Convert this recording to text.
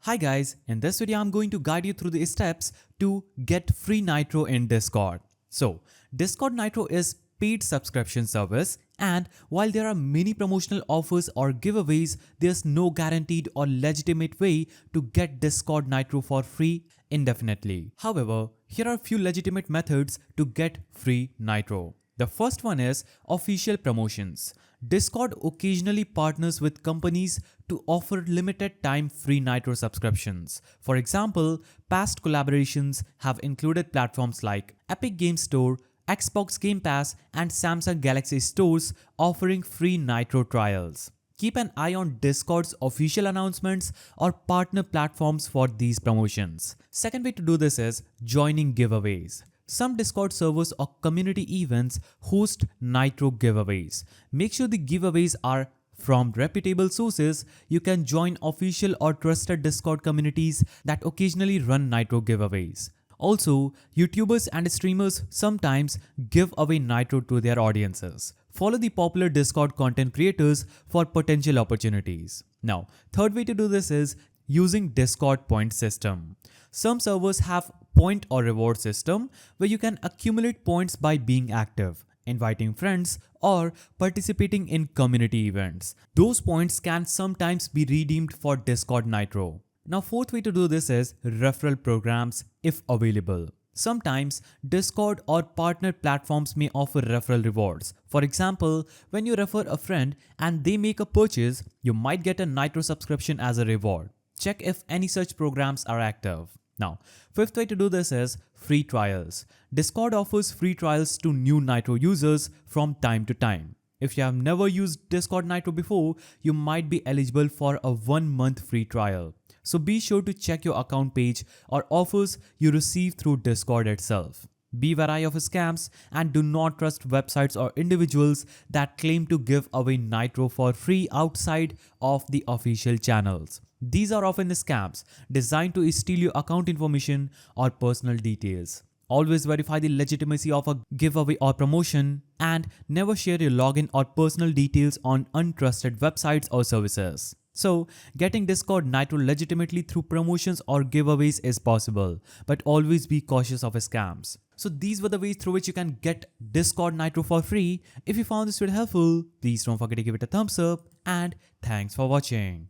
Hi guys, in this video I'm going to guide you through the steps to get free Nitro in Discord. So, Discord Nitro is paid subscription service, and while there are many promotional offers or giveaways, there's no guaranteed or legitimate way to get Discord Nitro for free indefinitely. However, here are a few legitimate methods to get free Nitro. The first one is official promotions. Discord occasionally partners with companies to offer limited time free Nitro subscriptions. For example, past collaborations have included platforms like Epic Games Store, Xbox Game Pass, and Samsung Galaxy stores offering free Nitro trials. Keep an eye on Discord's official announcements or partner platforms for these promotions. Second way to do this is joining giveaways. Some Discord servers or community events host Nitro giveaways. Make sure the giveaways are from reputable sources. You can join official or trusted Discord communities that occasionally run Nitro giveaways. Also, YouTubers and streamers sometimes give away Nitro to their audiences. Follow the popular Discord content creators for potential opportunities. Now, third way to do this is using Discord point system. Some servers have point or reward system where you can accumulate points by being active, inviting friends, or participating in community events. Those points can sometimes be redeemed for Discord Nitro. Now, fourth way to do this is referral programs if available. Sometimes Discord or partner platforms may offer referral rewards. For example, when you refer a friend and they make a purchase, you might get a Nitro subscription as a reward. Check if any such programs are active. Now, fifth way to do this is free trials. Discord offers free trials to new Nitro users from time to time. If you have never used Discord Nitro before, you might be eligible for a 1-month free trial. So be sure to check your account page or offers you receive through Discord itself. Be wary of scams and do not trust websites or individuals that claim to give away Nitro for free outside of the official channels. These are often scams designed to steal your account information or personal details. Always verify the legitimacy of a giveaway or promotion, and never share your login or personal details on untrusted websites or services. So, getting Discord Nitro legitimately through promotions or giveaways is possible, but always be cautious of scams. So these were the ways through which you can get Discord Nitro for free. If you found this video helpful, please don't forget to give it a thumbs up, and thanks for watching.